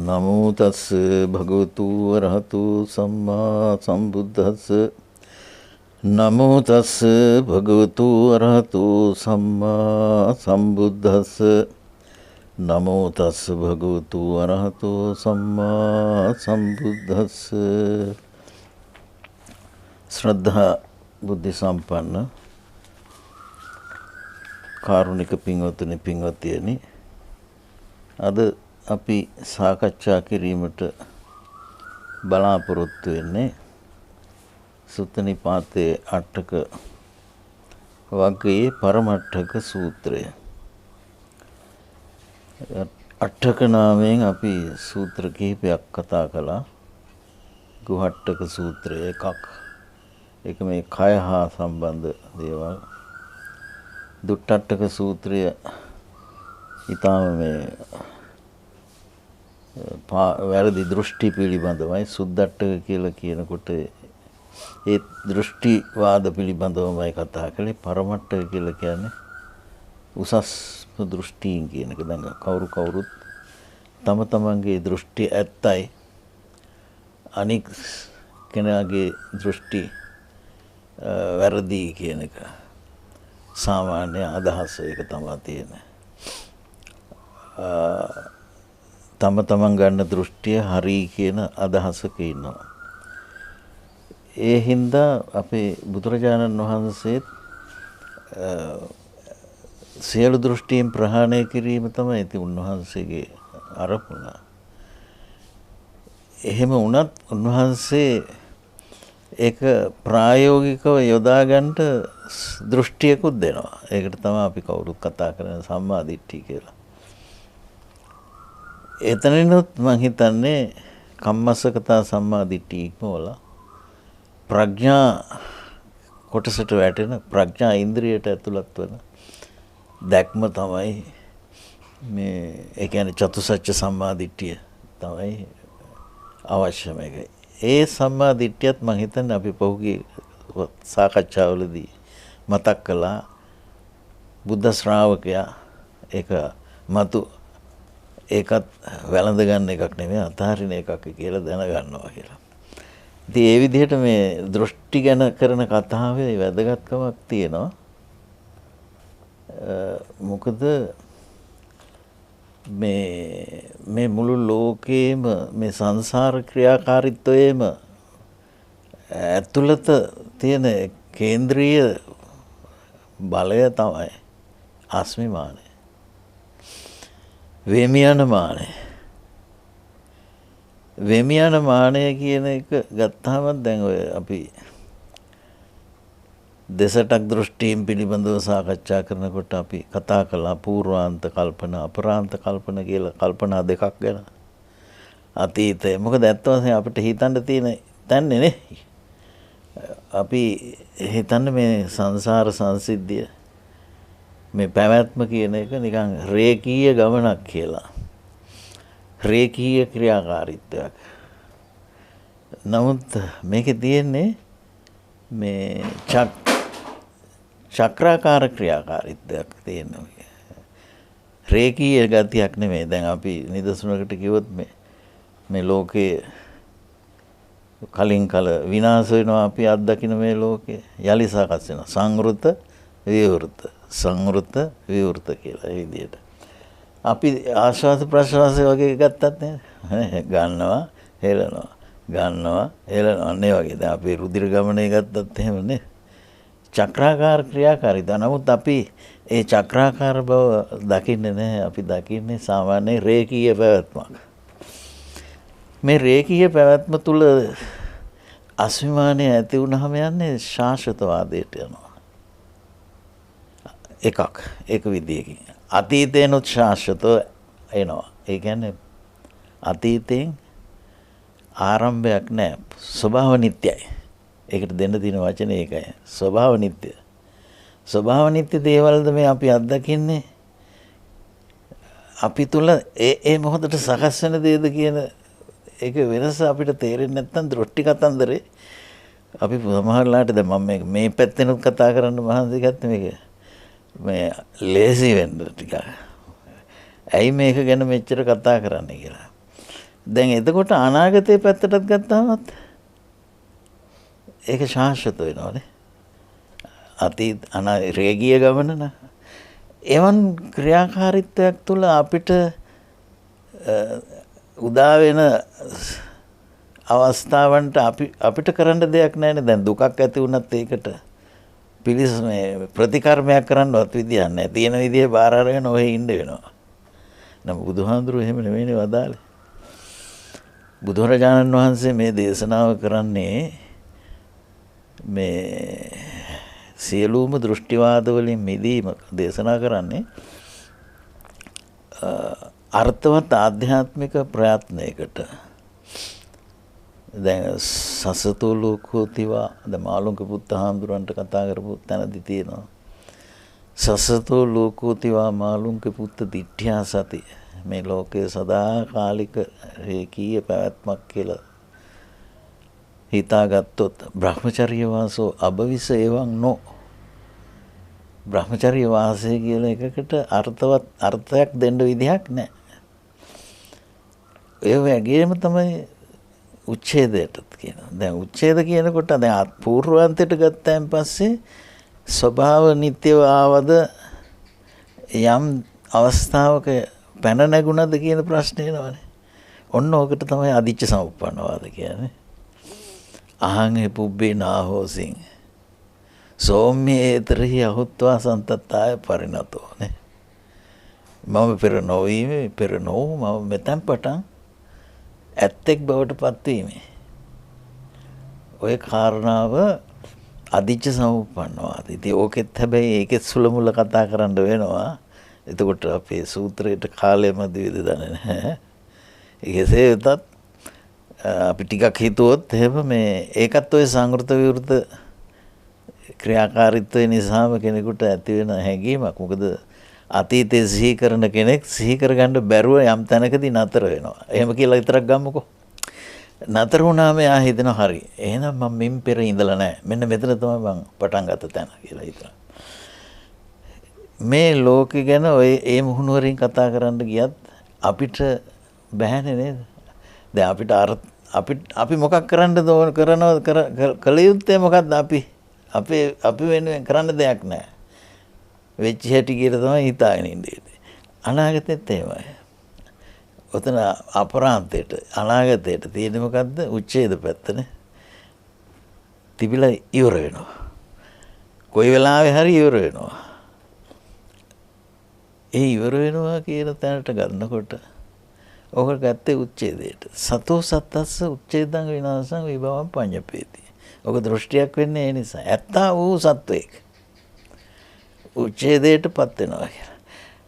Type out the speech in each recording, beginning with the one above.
නමෝ තස් භගවතු වරහතු සම්මා සම්බුද්දස්ස නමෝ තස් භගවතු වරහතු සම්මා සම්බුද්දස්ස නමෝ තස් භගවතු වරහතු සම්මා සම්බුද්දස්ස. ශ්‍රද්ධා බුද්ධ සම්පන්න කාරුණික පින්වතුනි පින්වතියනි, අද අපි සාකච්ඡා කිරීමට බලාපොරොත්තු වෙන්නේ සුත්ත නිපාතයේ අටක වග්ගයේ පරමට්ඨක සූත්‍රය. අටක නාමයෙන් අපි සූත්‍ර කිහිපයක් කතා කළා. ගුහට්ටක සූත්‍රය එකක්, ඒක මේ කය හා සම්බන්ධ දේවල්. දුට්ටට්ටක සූත්‍රය ඊටාම මේ වැරදි දෘෂ්ටි පිළිබඳවයි. සුද්දට්ටක කියලා කියනකොට ඒ දෘෂ්ටිවාද පිළිබඳවමයි කතා කළේ. පරමට්ටක කියලා කියන්නේ උසස්ම දෘෂ්ටීන් කියන එක. දැන් කවුරුත් තම තමන්ගේ දෘෂ්ටි ඇත්තයි, අනික් කෙනාගේ දෘෂ්ටි වැරදි කියන එක සාමාන්‍ය අදහස. ඒක තමයි තියෙන්නේ. තම තමන් ගන්න දෘෂ්ටිය හරි කියන අදහසක ඉන්නවා. ඒ හින්දා අපේ බුදුරජාණන් වහන්සේත් සියලු දෘෂ්ටීන් ප්‍රහාණය කිරීම තමයි ඉතින් උන්වහන්සේගේ අරමුණ. එහෙම වුණත් උන්වහන්සේ ඒක ප්‍රායෝගිකව යොදා ගන්නට දෘෂ්ටියකුත් දෙනවා. ඒකට තමයි අපි කවුරුත් කතා කරන සම්මා දිට්ඨිය කියලා. එතනිනුත් මම හිතන්නේ කම්මස්සකතා සම්මා දිට්ඨිය ඉක්මවලා ප්‍රඥා කොටසට වැටෙන, ප්‍රඥා ඉන්ද්‍රියට ඇතුළත් වෙන දැක්ම තමයි මේ, ඒ කියන්නේ චතුසත්‍ය සම්මා දිට්ඨිය තමයි අවශ්‍යම එක. ඒ සම්මා දිට්ඨියත් මම හිතන්නේ අපි පහුගිය සාකච්ඡාවලදී මතක් කළා. බුද්ධ ශ්‍රාවකයා ඒක මතු ඒකත් වැළඳ ගන්න එකක් නෙමෙයි, අතහරින එකක් කියලා දැනගන්නවා කියලා. ඉතින් ඒ විදිහට මේ දෘෂ්ටි ගැන කරන කතාවේ වැදගත්කමක් තියෙනවා. මොකද මේ මුළු ලෝකේම මේ සංසාර ක්‍රියාකාරීත්වයේම ඇතුළත තියෙන කේන්ද්‍රීය බලය තමයි අස්මිමානය, වෙමියන මානය. වෙමියන මානය කියන එක ගත්තාම දැන් ඔය අපි දෙසටක් දෘෂ්ටීන් පිළිබඳව සාකච්ඡා කරනකොට අපි කතා කළා පූර්වාන්ත කල්පන, අපරාන්ත කල්පන කියලා කල්පනා දෙකක් ගැන. අතීතය මොකද ඇත්ත වශයෙන් අපිට හිතන්න තියෙන තැන්නේ නේ. අපි හිතන්නේ මේ සංසාර සංසිද්ධිය, මේ පැවැත්ම කියන එක නිකන් රේඛීය ගමනක් කියලා, රේඛීය ක්‍රියාකාරීත්වයක්. නමුත් මේකේ තියෙන්නේ මේ චක්‍රාකාර ක්‍රියාකාරීත්වයක් තියෙනවා. රේඛීය ගතියක් නෙමෙයි. දැන් අපි නිදසුනකට කිව්වොත් මේ ලෝකයේ කලින් කල විනාශ වෙනවා. අපි අත්දකින්න මේ ලෝකේ යලි සකස් වෙනවා. සංවෘත විවෘත, සංවෘත විවෘත කියලා. ඒ විදිහට අපි ආශ්වාස ප්‍රශ්වාසය වගේ ගත්තත් නේද, ගන්නවා හෙලනවා, ගන්නවා හෙලනවා, අනේ වගේ. දැන් අපි රුධිර ගමනේ ගත්තත් එහෙම නේ, චක්‍රාකාර ක්‍රියාකාරීත්වය. නමුත් අපි ඒ චක්‍රාකාර බව දකින්නේ නැහැ. අපි දකින්නේ සාමාන්‍ය රේඛීය පැවැත්මක්. මේ රේඛීය පැවැත්ම තුල අස්මිමානය ඇති වුණාම යන්නේ ශාශ්වතවාදයට යනවා. එක විදියකින් අතීතේනොත් ශාශ්වතව එනවා. ඒ කියන්නේ අතීතයෙන් ආරම්භයක් නැහැ, ස්වභාව නිට්ටයයි. ඒකට දෙන්න තියෙන වචනේ ඒකයි, ස්වභාව නිට්ටය. ස්වභාව නිට්ටය දේවල්ද මේ අපි අත්දකින්නේ අපි තුල ඒ මොහොතට සකස් වෙන දේද කියන ඒක වෙනස අපිට තේරෙන්නේ නැත්නම් දෘෂ්ටි කතන්දරේ අපි සමහරලාට දැන් මම මේ පැත්තෙනුත් කතා කරන්න මහන්සි ගත්තේ මේක මේ ලේසි වෙන්න ටිකක්. ඇයි මේක ගැන මෙච්චර කතා කරන්නේ කියලා. දැන් එතකොට අනාගතේ පැත්තටත් ගත්තාමත් ඒක ශාශ්වත වෙනවනේ. අතීත රේගීය ගමන න එවන් ක්‍රියාකාරීත්වයක් තුළ අපිට උදා වෙන අවස්ථාවන්ට අපිට කරන්න දෙයක් නැහැනේ. දැන් දුකක් ඇති වුණත් ඒකට ප්‍රතිකර්මයක් කරන්නවත් විදියක් නැහැ. තියෙන විදිහේ බාර අරගෙන ඔහෙ ඉන්න වෙනවා. නම් බුදුහාඳුරුවෝ එහෙම නෙවෙයිනේ වදාළේ. බුදුරජාණන් වහන්සේ මේ දේශනාව කරන්නේ මේ සියලුම දෘෂ්ටිවාද වලින් මිදීම දේශනා කරන්නේ අර්ථවත් ආධ්‍යාත්මික ප්‍රයත්නයකට. දැන් සසතු ලෝකෝතිවා ද මාළුන්ක පුත්ත හාමුදුරන්ට කතා කරපු තැනදී තියෙනවා. සසතු ලෝකෝතිවා මාළුන්ක පුත්ත දිට්ඨ්‍යා සති. මේ ලෝකයේ සදාකාලික රේකීය පැවැත්මක් කියලා හිතාගත්තොත් බ්‍රහ්මචර්ය වාසෝ අභවිස එවං නෝ. බ්‍රහ්මචර්ය වාසය කියලා එකකට අර්ථවත් අර්ථයක් දෙන්න විදිහක් නැහැ. ඒ වගේම තමයි උච්ඡේදයටත් කියනවා. දැන් උච්ඡේද කියනකොට දැන් පූර්වාන්තයට ගත්තයින් පස්සේ ස්වභාව නිට්ටයව ආවද යම් අවස්ථාවක පැන නැගුණද කියන ප්‍රශ්නේ එනවනේ. ඔන්න ඕකට තමයි අදිච්ච සමුප්පන්නවාද කියන්නේ. අහං පුබ්බේ නාහෝසින් සෝම්‍යේතරහි අහුත්වා සන්තත්තාය පරිණතෝ නේ. මම පෙර නොවීමේ පෙර නොවු මම මෙතෙන් පටන් ඇත්තෙක් බවට පත්වීමේ ඔය කාරණාව අදිච්ච සමුප්පන්නවාද. ඉතින් ඕකෙත් හැබැයි ඒකෙත් සුලමුල කතා කරන්න වෙනවා. එතකොට අපේ සූත්‍රයට කාලය මැදිවිද දන්නේ නැහැ. ඒකසේ වෙතත් අපි ටිකක් හිතුවොත් එහෙම මේ ඒකත් ඔය සංවෘත විවෘත ක්‍රියාකාරීත්වය නිසාම කෙනෙකුට ඇති වෙන හැඟීමක්. මොකද අතීතයේ සිහි කරන කෙනෙක් සිහි කරගන්න බැරුව යම් තැනකදී නතර වෙනවා. එහෙම කියලා විතරක් ගමුකෝ. නතර වුණාම එයා හිතනවා හරි. එහෙනම් මම මින් පෙර ඉඳලා නැහැ. මෙන්න මෙතන තමයි මම පටන් ගත්ත තැන කියලා හිතනවා. මේ ලෝකෙ ගැන ඔය ඒ මුහුණුවරින් කතා කරන්න ගියත් අපිට බෑනේ නේද? දැන් අපි මොකක් කරන්නද ඕන කරනවද කළ යුත්තේ මොකද්ද? අපි වෙනුවෙන් කරන්න දෙයක් නැහැ. වෙච්ච හැටි කියලා තමයි හිතාගෙන ඉන්නේ. අනාගතෙත් එහෙමයි. ඔතන අපරාන්තයට අනාගතයට තියෙන්නේ මොකද්ද? උච්ඡේද පැත්තනේ. තිබිලා ඉවර වෙනවා. කොයි වෙලාවෙ හරි ඉවර වෙනවා. ඒ ඉවර වෙනවා කියන තැනට ගන්නකොට ඔක ගත්තේ උච්ඡේදයට. සතෝ සත්තස්ස උච්ඡේදං විනාශං විභවං පඤ්ඤපේති. ඔක දෘෂ්ටියක් වෙන්නේ ඒ නිසා. ඇත්තා වූ සත්වයක් උච්ඡේදයටපත් වෙනවා කියලා.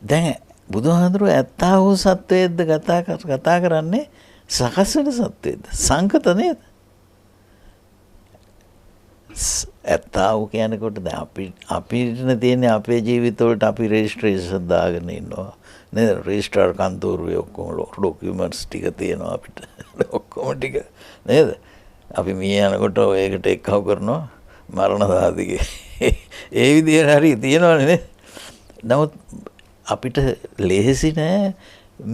දැන් බුදුහාඳුරුවෝ ඇත්තා වූ සත්වයේද කතා කරන්නේ සකස් වෙන සත්වයේද? සංකත නේද? ඇත්තා වූ කියනකොට දැන් අපිට තියෙන්නේ අපේ ජීවිතවලට අපි රෙජිස්ට්‍රේෂන් දාගෙන ඉන්නවා නේද? රෙජිස්ටර් කන්තෝරුවේ ඔක්කොම ඩොකියුමන්ට්ස් ටික තියෙනවා අපිට. ඔක්කොම ටික නේද? අපි මිය යනකොට ඒකට එක්කව කරනවා මරණ සාධකේ. ඒ විදිහට හරි තියෙනවනේ නේද? නමුත් අපිට ලේසි නෑ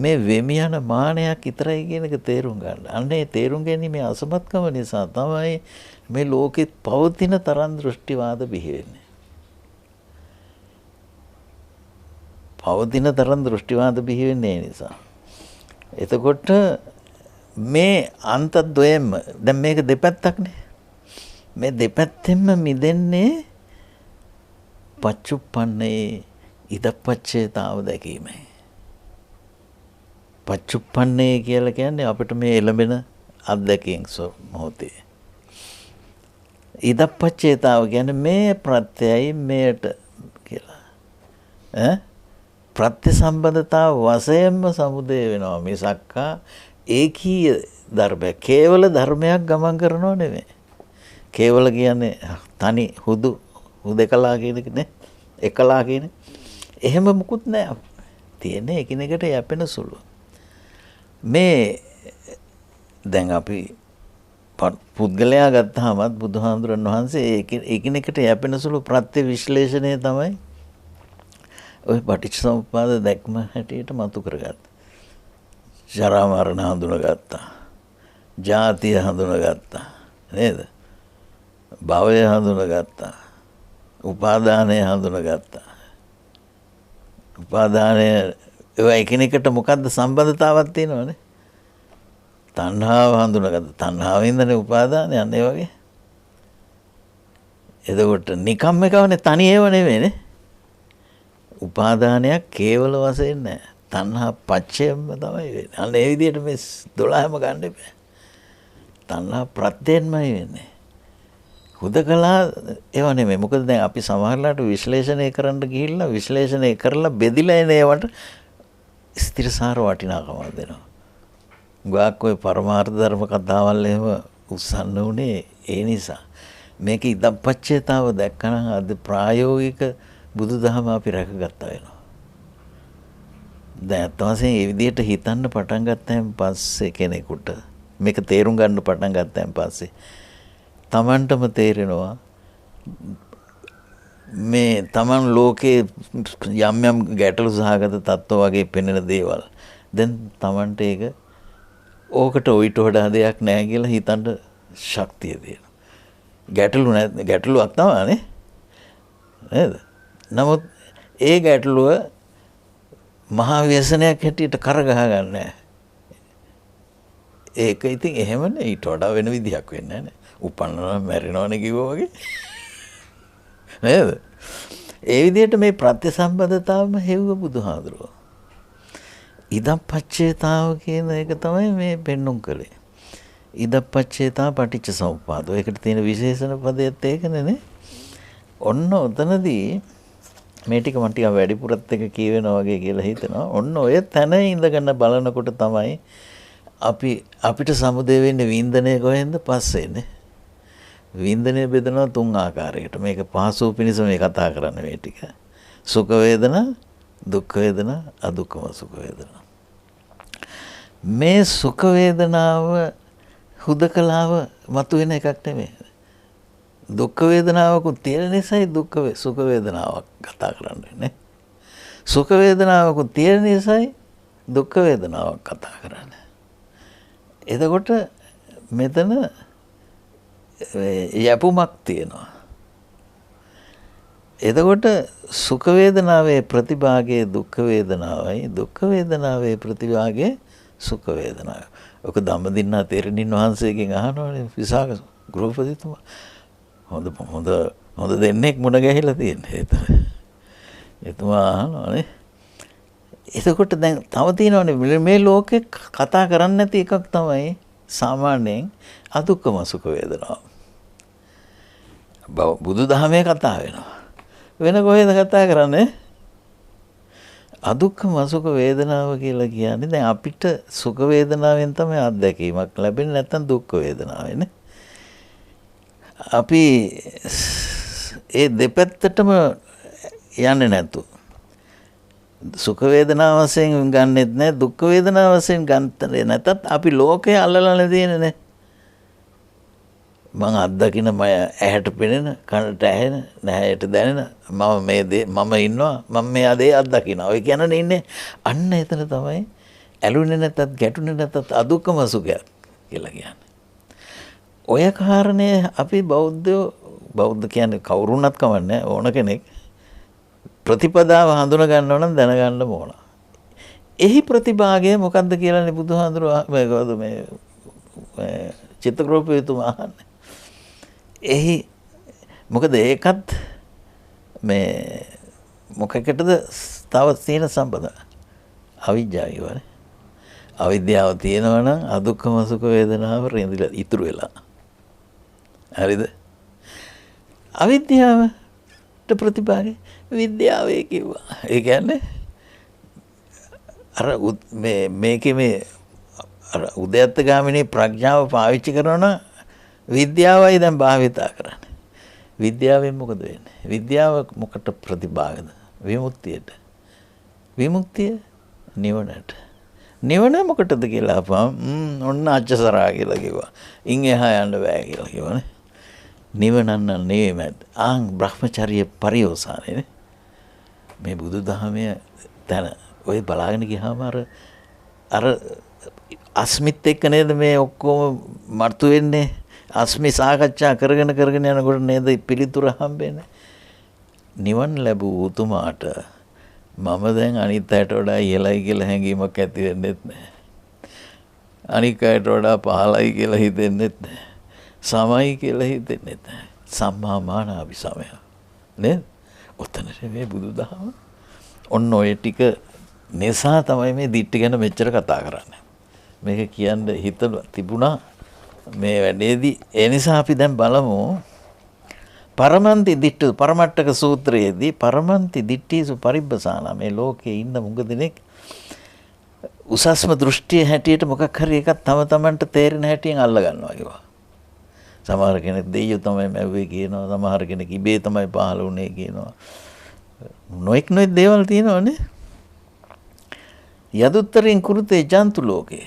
මේ වෙමි යන මානයක් විතරයි කියන එක තේරුම් ගන්න. අන්නේ තේරුම් ගැනීමේ අසමත්කම නිසා තමයි මේ ලෝකෙත් පවතින තරම් දෘෂ්ටිවාද බිහි වෙන්නේ. පවතින තරම් දෘෂ්ටිවාද බිහි වෙන්නේ ඒ නිසා. එතකොට මේ අන්තද්වයෙන්ම දැන් මේක දෙපැත්තක්නේ. මේ දෙපැත්තෙන්ම මිදෙන්නේ පච්චුප්පන්නේ ඉදප්පච්චේතාව දැකීමයි. පච්චුප්පන්නේ කියලා කියන්නේ අපිට මේ එළඹෙන අත්දැකීම් මොහොතේ. ඉදප්පච්චේතාව කියන්නේ මේ ප්‍රත්‍යයයි මේට කියලා. ප්‍රත්‍ය සම්බන්ධතාව වශයෙන්ම සමුදය වෙනවා මිසක්කා ඒකීය ධර්මයක් කේවල ධර්මයක් ගමන් කරනව නෙමෙයි. කේවල කියන්නේ තනි හුදකලා කියන එකනේ. එකලා කියන. එහෙම මුකුත් නැහැ. තියෙන්නේ එකිනෙකට යැපෙන සුළු. මේ දැන් අපි පුද්ගලයා ගත්තාමත් බුදුහාමුදුරන් වහන්සේ එකිනෙකට යැපෙන සුළු ප්‍රත්‍ය විශ්ලේෂණය තමයි ඔය පටිච්චසමුප්පාද දැක්ම හැටියට මතු කරගත්තේ. ජරා මරණ හඳුනගත්තා. ජාතිය හඳුනගත්තා. නේද? භවය හඳුනගත්තා. උපාදානය හඳුනගත්තා. උපාදානය ඒවා එකිනෙකට මොකද්ද සම්බන්ධතාවක් තියෙනවනේ. තණ්හාව හඳුනගත්තා. තණ්හාවෙන්දනේ උපාදානය යන්නේ වගේ. එතකොට නිකම් එකවනේ තනි ඒව නෙවෙයිනේ. උපාදානයක් කේවල වශයෙන් නැහැ. තණ්හා පච්චයම තමයි වෙන්නේ. අන්න ඒ විදිහට මේ 12ම ගන්න එපා. තණ්හා ප්‍රත්‍යයෙන්මයි වෙන්නේ. හුදකලා ඒව නෙමෙයි. මොකද දැන් අපි සමහරලාට විශ්ලේෂණය කරන්න ගිහිල්ලා විශ්ලේෂණය කරලා බෙදිලා එන ඒවට ස්ථිරසාර වටිනාකමක් දෙනවා. ගාක් ඔය පරමාර්ථ ධර්ම කතාවල් එහෙම උස්සන්න උනේ ඒ නිසා. මේක ඉදප්පච්චේතාව දැක්කනම් අද ප්‍රායෝගික බුදුදහම අපි රැකගත්තා වෙනවා. දැන් අත්වශයෙන් මේ විදිහට හිතන්න පටන් ගත්තයින් පස්සේ කෙනෙකුට මේක තේරුම් ගන්න පටන් ගත්තයින් පස්සේ තමන්ටම තේරෙනවා මේ තමන් ලෝකේ යම් යම් ගැටලු සහගත තත්ත්ව වගේ පෙනෙන දේවල් දැන් තමන්ට ඒක ඕකට ඔයිට වඩා දෙයක් නැහැ කියලා හිතන්න ශක්තිය දෙනවා. ගැටලුවක් තමයි නේද? නමුත් ඒ ගැටලුව මහා ව්‍යසනයක් හැටියට කරගහ ගන්න. ඒක ඉතින් එහෙමනේ ඊට වඩා වෙන විදිහක් වෙන්නේ නැහැ නේ. උපන්නවා මැරෙනවනේ කිව්වා වගේ. නේද? ඒ විදිහට මේ ප්‍රත්‍යසම්බන්ධතාවම හෙව්ව බුදුහාඳුරෝ. ඉදප්පච්චේතාව කියන එක තමයි මේ පෙන්눔 කළේ. ඉදප්පච්චේතා පටිච්ච සමුප්පාදෝ. ඒකට තියෙන විශේෂණ පදයත් ඒකනේ නේ. ඔන්න ඔතනදී මේ ටික මම ටිකක් වැඩිපුරත් එක කියවෙනවා වගේ කියලා හිතනවා. ඔන්න ඔය තැන ඉඳගෙන බලනකොට තමයි අපිට සමුදේ වෙන්නේ වින්දනය කොහෙන්ද පස්සේනේ. වින්දනය බෙදනවා 3 ආකාරයකට. මේක පහසු පිණිස මේ කතා කරන්නේ මේ ටික. සුඛ වේදනා, දුක්ඛ වේදනා, අදුක්ඛම සුඛ වේදනා. මේ සුඛ වේදනාව හුදකලාව මතුවෙන එකක් නෙමෙයි. දුක්ඛ වේදනාවකුත් තියෙන නිසායි සුඛ වේදනාවක් කතා කරන්නේ නේ. සුඛ වේදනාවකුත් තියෙන නිසායි දුක්ඛ වේදනාවක් කතා කරන්නේ. එතකොට මෙතන යපුමක් තියෙනවා. එතකොට සුඛ වේදනාවේ ප්‍රතිභාගයේ දුක්ඛ වේදනාවයි දුක්ඛ වේදනාවේ ප්‍රතිභාගයේ සුඛ වේදනාවයි. ඔක ධම්මදින්නා තෙරණින් වහන්සේගෙන් අහනවානේ විසාක ගෘහපතිතුමා. හොඳ දෙන්නෙක් මුණ ගැහිලා තියෙන්නේ ඒතර. එතුමා අහනවානේ. එතකොට දැන් තව තියෙනවානේ මේ ලෝකේ කතා කරන්නේ නැති එකක් තමයි සාමාන්‍යයෙන් අදුක්කම සුඛ වේදනාව. බුදුදහමේ කතා වෙනවා. වෙන කොහෙද කතා කරන්නේ? අදුක්කම සුඛ වේදනාව කියලා කියන්නේ දැන් අපිට සුඛ වේදනාවෙන් තමයි අත්දැකීමක් ලැබෙන්නේ නැත්නම් දුක් වේදනාවෙන්නේ. අපි ඒ දෙපැත්තටම යන්නේ නැතු. සුඛ වේදනාව වශයෙන් ගන්නෙත් නැහැ දුක් වේදනාව වශයෙන් ගන්නත් නැතත් අපි ලෝකේ අල්ලලානේ තියෙන්නේ. මං අත්දකින්න මම ඇහැට පෙනෙන කනට ඇහෙන නැහැට දැනෙන මම ඉන්නවා මම මේ අදේ අත්දකින්නවා. ඔය කියන්නේ ඉන්නේ අන්න එතන තමයි ඇලුනේ නැතත් ගැටුනේ නැතත් අදුක්කම සුඛය කියලා කියන්නේ. ඔය කාරණේ අපි බෞද්ධ කියන්නේ කවුරුණත් කමන්නේ ඕන කෙනෙක් ප්‍රතිපදාව හඳුන ගන්නව නම් දැනගන්න ඕන. එහි ප්‍රතිභාගය මොකක්ද කියලානේ බුදුහාඳුර මේ චිත්තකෝපයතුමා අහන්නේ. එහි මොකද ඒකත් මේ මොකකටද තව තියෙන සම්බන්ධ අවිජ්ජාව කියවනේ. අවිද්‍යාව තියෙනවා නම් අදුක්ඛම සුඛ වේදනාව රැඳිලා ඉතුරු වෙලා. හරිද? අවිද්‍යාවට ප්‍රතිභාගය විද්‍යාවේ කිව්වා. ඒ කියන්නේ අර මේකේ මේ අර උද්‍යත්තගාමිනී ප්‍රඥාව පාවිච්චි කරනවා විද්‍යාවයි දැන් භාවිතා කරන්නේ. විද්‍යාවෙන් මොකද වෙන්නේ? විද්‍යාව මොකට ප්‍රතිභාගද? විමුක්තියට. විමුක්තිය නිවනට. නිවන මොකටද කියලා අපම ඔන්න අච්චසරා කියලා කිව්වා. ඉන් එහා යන්න බෑ කියලා කිව්වනේ. නිවන නෙවෙයි බ්‍රහ්මචර්ය පරිෝසානේ. මේ බුදුදහමේ තන ඔය බලාගෙන ගියාම අර අස්මිත් එක්ක නේද මේ ඔක්කොම මර්තු වෙන්නේ. අස්මි සාකච්ඡා කරගෙන යනකොට නේද පිළිතුර හම්බෙන්නේ. නිවන් ලැබූ උතුමාට මම දැන් අනිත් අයට වඩා ඉහළයි කියලා හැඟීමක් ඇති වෙන්නෙත් නැහැ. අනික් අයට වඩා පහළයි කියලා හිතෙන්නෙත් නැහැ. සමයි කියලා හිතෙන්නෙත් නැහැ. සම්මා මානාභි සමය. නේද? ඔතනට මේ බුදුදහම ඔන්න ඔය ටික නිසා තමයි මේ දිට්ඨි ගැන මෙච්චර කතා කරන්නේ. මේක කියන්න හිතලා තිබුණා මේ වැඩේදී. ඒ නිසා අපි දැන් බලමු පරමන්ති දිට්ඨි පරමට්ටක සූත්‍රයේදී පරමන්ති දිට්ඨිසු පරිබ්බසාන මේ ලෝකේ ඉන්න මුග දෙනෙක් උසස්ම දෘෂ්ටිය හැටියට මොකක් හරි එකක් තම තමන්ට තේරෙන හැටියෙන් අල්ල ගන්නවා කිව්වා. සමහර කෙනෙක් දෙයියෝ තමයි මැව්වේ කියනවා. සමහර කෙනෙක් ඉබේ තමයි පහළ වුණේ කියනවා. නොඑක් දේවල් තියෙනවනේ. යදුත්තරින් කුරුතේ ජන්තු ලෝකේ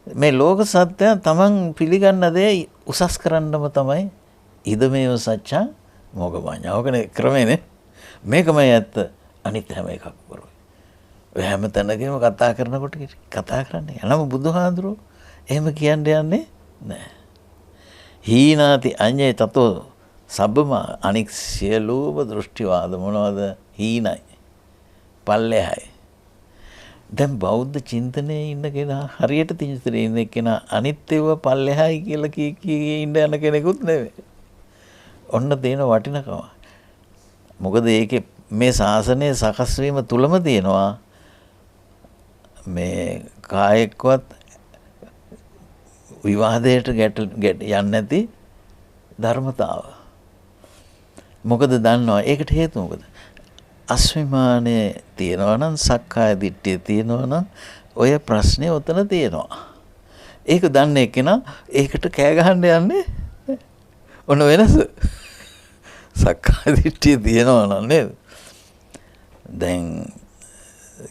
මේ ලෝක සත්‍ය තමන් පිළිගන්න දේ උසස් කරන්නම තමයි ඉදමේව සත්‍යං මොගමඤ්ඤා. ඔකනේ ක්‍රමේනේ. මේකමයි ඇත්ත. අනිත් හැම එකක් බොරුයි. ඔය හැම තැනකම කතා කරනකොට කතා කරන්නේ. එනම බුදුහාඳුරෝ එහෙම කියන්නේ යන්නේ නැහැ. හීනාති අඤ්ඤේ තතෝ සබ්බම අනික් සියලුම දෘෂ්ටිවාද මොනවද? හීනයි. පල්ලෙහායි. දැන් බෞද්ධ චින්තනයේ ඉන්න කෙනා හරියට තින්තරේ ඉන්න කෙනා අනිත්‍යව පල්ලෙහායි කියලා කී ඉන්න යන කෙනෙකුත් නෙවෙයි. ඔන්න තියෙන වටිනකම. මොකද ඒකේ මේ ශාසනයේ සකස් වීම තුලම තියෙනවා මේ කායෙක්වත් විවාදයට යන්නේ නැති ධර්මතාව. මොකද දන්නවා ඒකට හේතුව මොකද? අස්මිමානේ තියෙනවා නම් සක්කාය දිට්ඨිය තියෙනවා නම් ඔය ප්‍රශ්නේ උතන තියෙනවා. ඒක දන්නේ කෙනා ඒකට කෑ ගහන්න යන්නේ ඔන්න වෙනස. සක්කාය දිට්ඨිය තියෙනවා නම් නේද? දැන්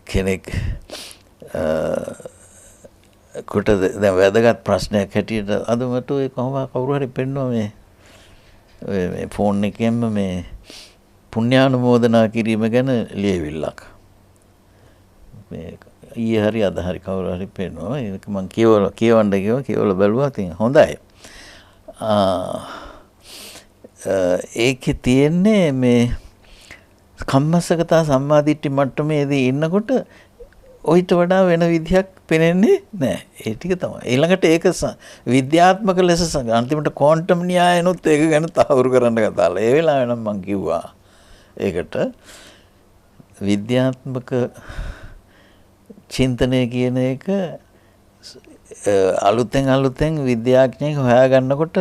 කෙනෙක් කොට දැන් වැදගත් ප්‍රශ්නයක් හැටියට අද මට ඔය කවුරු හරි පෙන්නවා මේ ෆෝන් එකෙන්ම මේ පුණ්‍යානුමෝදනා කිරීම ගැන ලියවිල්ලක්. මේ ඊයේ හරි අද හරි කවුරු හරි පෙන්නවා. ඒක මම කියවන්න බැලුවා. ඉතින් හොඳයි. ඒකේ තියෙන්නේ මේ කම්මස්සගතා සම්මාදිට්ඨි මට්ටමේදී ඉන්නකොට ඔයිට වඩා වෙන විදිහක් පේන්නේ නැහැ. ඒ ටික තමයි. ඊළඟට ඒක විද්‍යාත්මක ලෙස අන්තිමට ක්වොන්ටම් න්‍යායනොත් ඒක ගැන තහවුරු කරන්න කතාලා. ඒ වෙලාවේ නම් මම කිව්වා ඒකට විද්‍යාත්මක චින්තනය කියන එක අලුතෙන් විද්‍යාඥයෙක් හොයාගන්නකොට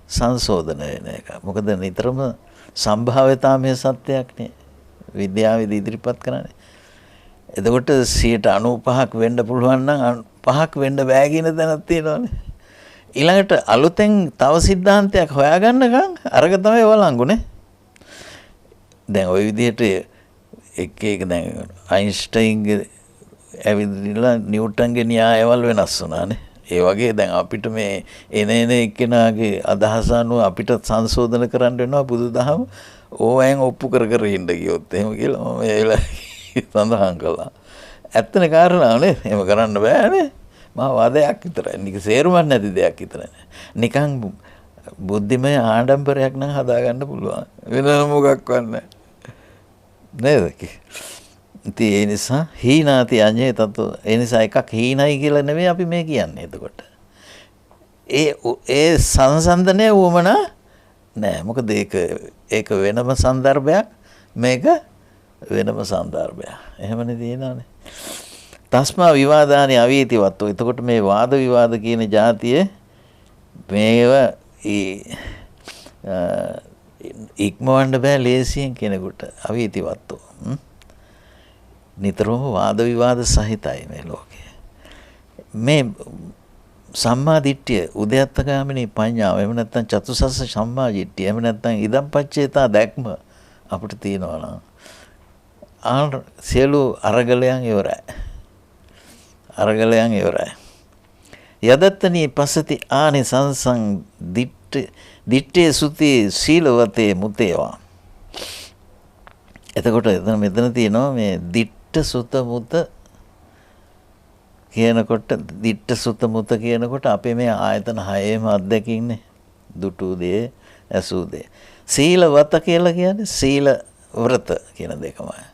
සංශෝධන වෙන එක. මොකද නිතරම සම්භාව්‍යතාවයේ සත්‍යයක් නේ විද්‍යාවේදී ඉදිරිපත් කරන්නේ. එතකොට 95ක් වෙන්න පුළුවන් නම් 5ක් වෙන්න බෑ කියන තැනක් තියෙනවානේ. ඊළඟට අලුතෙන් තව સિદ્ધාන්තයක් හොයාගන්නකම් අරක තමයි වළංගුනේ. දැන් ওই විදිහට එක දැන් අයින්ස්ටයින්ගේ ඇවිදලා නිව්ටන්ගේ න්‍යායවල වෙනස් වුණානේ. ඒ වගේ දැන් අපිට මේ එන එක්කෙනාගේ අදහස අනුව අපිට සංශෝධන කරන්න වෙනවා බුදුදහම. ඕවෙන් ඔප්පු කර ඉන්න ගියොත් එහෙම කියලා මම ඒ වෙලාවේ සඳහන් කළා. ඇත්තනේ කාරණාවනේ. එහෙම කරන්න බෑනේ. මහා වාදයක් විතරයි. නික සේරුමක් නැති දෙයක් විතරයි. නිකන් බුද්ධිමය ආඩම්බරයක් නම් හදාගන්න පුළුවන්. වෙන මොකක්වත් නැහැ. නේද? ඉතින් ඒ නිසා හීනාති අඤ්ඤේ තතු ඒ නිසා එකක් හීනයි කියලා නෙවෙයි අපි මේ කියන්නේ. එතකොට ඒ සංසන්දනයේ වුමනා නෑ. මොකද ඒක වෙනම સંદર્ભයක්, මේක වෙනම સંદર્ભයක්. එහෙමනේ තියෙනවානේ. තස්මා විවාදානි අවීතිවත්තු. එතකොට මේ වාද විවාද කියන જાතිය මේව ඉක්මවන්න බෑ ලේසියෙන් කෙනෙකුට. අවීතිවත්තු. නිතරම වාද විවාද සහිතයි මේ ලෝකේ. මේ සම්මා දිට්ඨිය උද්‍යත්තගාමිනී පඤ්ඤාව එහෙම නැත්නම් චතුසස්ස සම්මා දිට්ඨිය එහෙම නැත්නම් ඉදම්පච්චේතා දැක්ම අපිට තියෙනවා නම් සියලු අරගලයන් ඉවරයි. යදත්තනී පසති ආනි සංසං දිට්ඨේ සුති සීලවතේ මුතේවා. එතකොට මෙතන තියෙනවා මේ දිට්ඨ සුත මුත කියනකොට දිට්ඨ සුත මුත කියනකොට අපේ මේ ආයතන හයේම අත්දැකීන්නේ දුටු දේ ඇසූ දේ. සීලවත කියලා කියන්නේ සීල වෘත කියන දෙකමයි.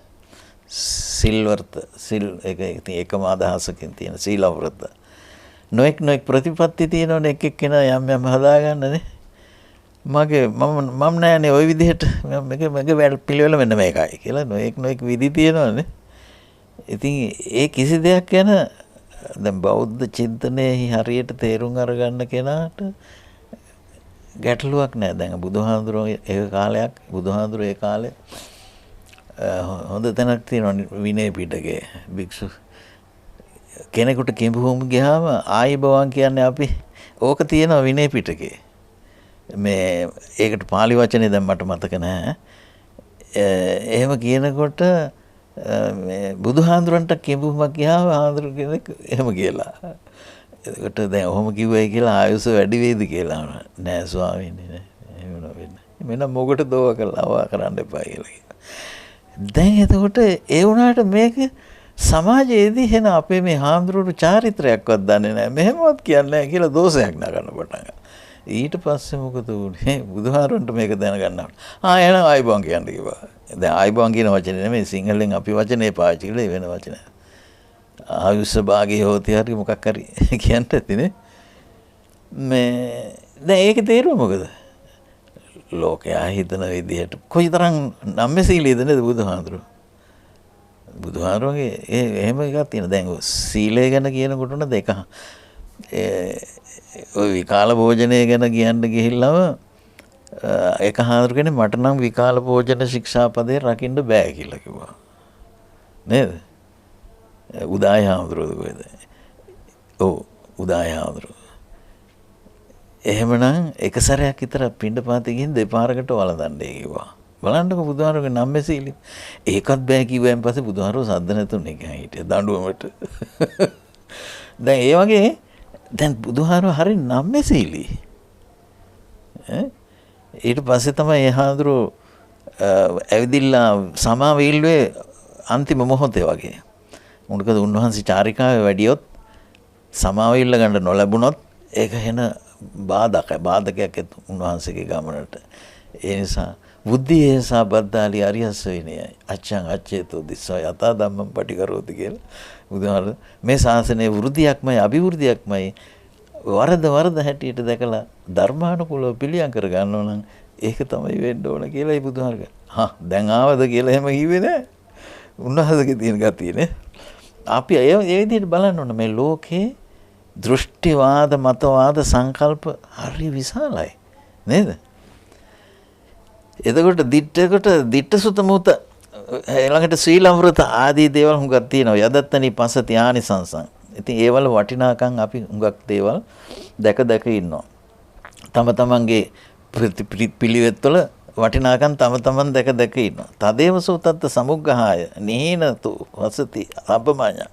සිල් වෘත සිල් එක එකම අදහසකින් තියෙන සීල වෘත. නොඑක් ප්‍රතිපත්ති තියෙනවනේ එක එක්කෙනා යම් යම් හදාගන්නනේ. මගේ මම නෑනේ ওই විදිහට මගේ වැඩ පිළිවෙල මෙන්න මේකයි කියලා නොඑක් විදි තියෙනවනේ. ඉතින් ඒ කිසි දෙයක් ගැන දැන් බෞද්ධ චින්තනයේ හරියට තේරුම් අරගන්න කෙනාට ගැටලුවක් නෑ. දැන් බුදුහාඳුරෝ ඒ කාලයක් බුදුහාඳුරෝ ඒ කාලේ හොඳ තැනක් තියෙනවා විනය පිටකේ. භික්ෂු කෙනෙකුට කිඹුහුම් ගියාම ආයිබවන් කියන්නේ අපි ඕක තියෙනවා විනය පිටකේ. මේ ඒකට පාලි වචනේ දැන් මට මතක නැහැ. එහෙම කියනකොට මේ බුදුහාඳුරන්ට කිඹුහුමක් ගියාම හාඳුරු කෙනෙක් එහෙම කියලා. ඒකට දැන් ඔහොම කිව්වයි කියලා ආයුෂ වැඩි වේද කියලා නෑ ස්වාමීනි නෑ. එහෙම වෙන්නේ. මෙන්න මොකට දෝව කළා කරන්න එපා කියලා. දැන් එතකොට ඒ වුණාට මේක සමාජයේදී එන අපේ මේ හාමුදුරුවෝ චාරිත්‍රයක්වත් දන්නේ නැහැ. මෙහෙමවත් කියන්නේ නැහැ කියලා දෝෂයක් නගන්න පටන් ගත්තා. ඊට පස්සේ මොකද වුනේ? බුදුහාරන්ට මේක දැනගන්නවා. එන ආයිබෝන් කියන්න කිව්වා. දැන් ආයිබෝන් කියන වචනේ නෙමෙයි සිංහලෙන් අපි වචනේ පාවිච්චි කළේ වෙන වචනයක්. ආයුෂ භාගී හොති හරි මොකක් හරි කියන්න ඇතිනේ. මේ දැන් ඒකේ තේරුම මොකද? ලෝකයා හිතන විදිහට කොයිතරම් නම්මසීලීද නේද බුදුහාඳුරෝ. බුදුහාඳුරෝගේ එහෙම එකක් තියෙනවා. දැන් සීලය ගැන කියනකොට උන දෙක ඔය විකාල භෝජනය ගැන කියන්න ගිහිල්ලාම එක හාඳුරු කෙනෙක් මට නම් විකාල භෝජන ශික්ෂාපදේ රකින්න බෑ කියලා කිව්වා. නේද? උදාය හාමුදුරුවෝ කොහෙද? ඔව් උදාය හාමුදුරුවෝ. එහෙමනම් එක සැරයක් විතර පින්ඩපාතේ ගිහින් දෙපාරකට වළඳන්නේ කිව්වා. බලන්නකො බුදුහාරගේ නම්මැසීලි. ඒකත් බෑ කිව්වයින් පස්සේ බුදුහාරෝ සද්ද නැතුන එක හිටියා දඬුවමට. දැන් ඒ වගේ දැන් බුදුහාරෝ හරි නම්මැසීලි. ඊට පස්සේ තමයි ඒ හාමුදුරුවෝ ඇවිදිලා සමාව ඉල්ලුවේ අන්තිම මොහොතේ වගේ. මොකද උන්වහන්සේ චාරිකාවේ වැඩියොත් සමාව ඉල්ල ගන්න නොලැබුණොත් ඒක වෙන බාධකයක් උන්වහන්සේගේ ගමනට. ඒ නිසා බුද්ධියේ සබද්දාලි අරියස්ස විනයයි අච්ඡං අච්ඡේතෝ දිස්සා යතා ධම්මං පටිකරෝති කියලා බුදුහාර මේ ශාසනයේ වෘද්ධියක්මයි අභිවෘද්ධියක්මයි වරද හැටියට දැකලා ධර්මානුකූලව පිළියම් කර ගන්නවා නම් ඒක තමයි වෙන්න ඕන කියලා බුදුහාර දැන් ආවද කියලා එහෙම කිව්වේ නෑ. උන්වහන්සේගේ තියෙන ගතියනේ. අපි ඒ විදිහට බලන්න ඕන මේ ලෝකේ දෘෂ්ටිවාද මතවාද සංකල්ප හරි විශාලයි නේද? එතකොට දිට්ඨ සුත මුත ළඟට සීලවෘත ආදී දේවල් හුඟක් තියෙනවා. යදත්තනි පසති ආනිසංසං. ඉතින් ඒවල වටිනාකම් අපි හුඟක් දේවල් දැක ඉන්නවා. තම තමන්ගේ පිළිවෙත් වල වටිනාකම් තම තමන් දැක ඉන්නවා. තදේව සෝතත්ත සමුග්ගහාය නිහිනතු වසති අබ්බමඤ්ඤ.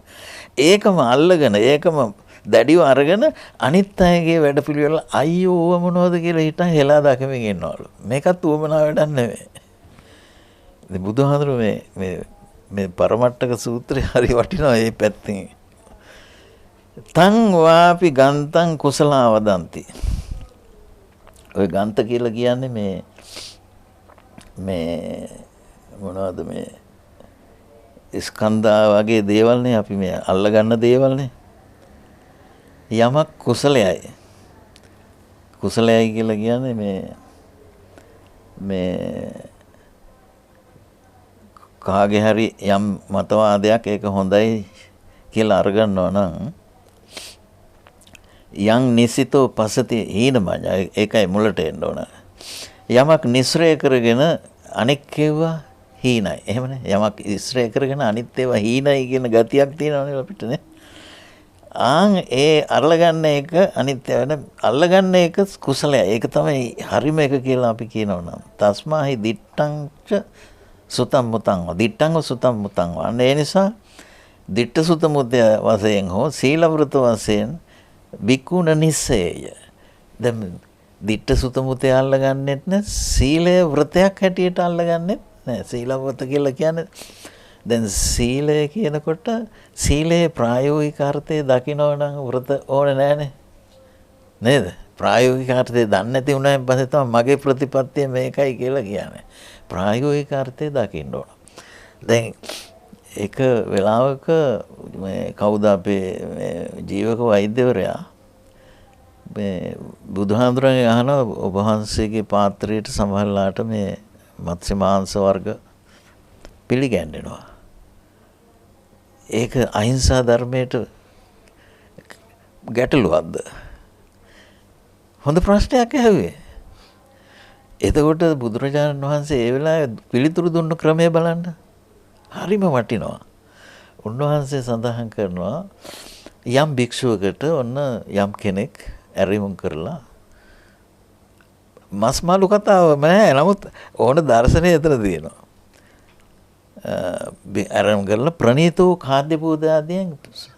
ඒකම අල්ලගෙන ඒකම දැඩිව අරගෙන අනිත් අයගේ වැඩපිළිවෙල අයියෝ මොනවද කියලා හිතන් හෙලා දකමින් ඉන්නවලු. මේකත් උවමනා වැඩක් නෙවෙයි. ඉතින් බුදුහාමුදුරුවෝ මේ පරමට්ටක සූත්‍රය හරි වටිනවා මේ පැත්තෙන්. තං වාපි ගන්තං කුසලා වදಂತಿ. ඔය ගන්ත කියලා කියන්නේ මේ මොනවද මේ ස්කන්ධා වගේ දේවල්නේ අපි මේ අල්ලගන්න දේවල්නේ. යමක් කුසලයයි. කුසලයයි කියලා කියන්නේ මේ කාගේ හරි යම් මතවාදයක් ඒක හොඳයි කියලා අරගන්නවා නම් යම් නිසිතෝ පසති හීනමඤ්ඤ ඒකයි මුලට එන්න ඕන. යමක් නිස්සරය කරගෙන අනෙක් ඒවා හීනයි. එහෙමනේ. යමක් ඉස්සරය කරගෙන අනිත් ඒවා හීනයි කියන ගතියක් තියෙනවනේ අපිට නේ. ඒ අල්ලගන්න එක අනිත් වෙන අල්ලගන්න එක කුසලයි. ඒක තමයි හරිම එක කියලා අපි කියනවා නම්. තස්මාහි දිට්ඨං ච සුතං මුතං. දිට්ඨං සුතං මුතං. අන්න ඒ නිසා දිට්ඨ සුත මුද්‍ය වශයෙන් හෝ සීල වෘත වශයෙන් බිකුණ නිස්සේය. දැන් දිට්ඨ සුත මුතේ අල්ලගන්නෙත් නෑ සීලය වෘතයක් හැටියට අල්ලගන්නෙත් නෑ. සීල වෘත කියලා කියන්නේ දැන් සීලය කියනකොට සීලේ ප්‍රායෝගික අර්ථය දකින්න නම් වෘත ඕනේ නැහනේ. නේද? ප්‍රායෝගික අර්ථය දන්නේ නැති වුණාන් පස්සේ තමයි මගේ ප්‍රතිපත්තිය මේකයි කියලා කියන්නේ. ප්‍රායෝගික අර්ථය දකින්න ඕන. දැන් එක වෙලාවක මේ කවුද අපේ ජීවක වෛද්‍යවරයා මේ බුදුහාමුදුරන්ගෙන් අහනවා ඔබ වහන්සේගේ පාත්‍රයට සමහරලාට මේ මත්ස්‍ය මාංශ වර්ග පිළිගැන්වෙනවා. ඒක අහිංසා ධර්මයට ගැටලුවක්ද? හොඳ ප්‍රශ්නයක් ඇහුවේ. එතකොට බුදුරජාණන් වහන්සේ ඒ වෙලාවේ පිළිතුරු දුන්න ක්‍රමය බලන්න. හරිම වටිනවා. උන්වහන්සේ සඳහන් කරනවා යම් භික්ෂුවකට ඔන්න යම් කෙනෙක් ඇරිමුම් කරලා මස් මාළු කතාව නෑ. නමුත් ඕන දර්ශනය එතන තියෙනවා. ඇරම් කරලා ප්‍රණීත වූ ખાද්‍ය පූජාදියෙන්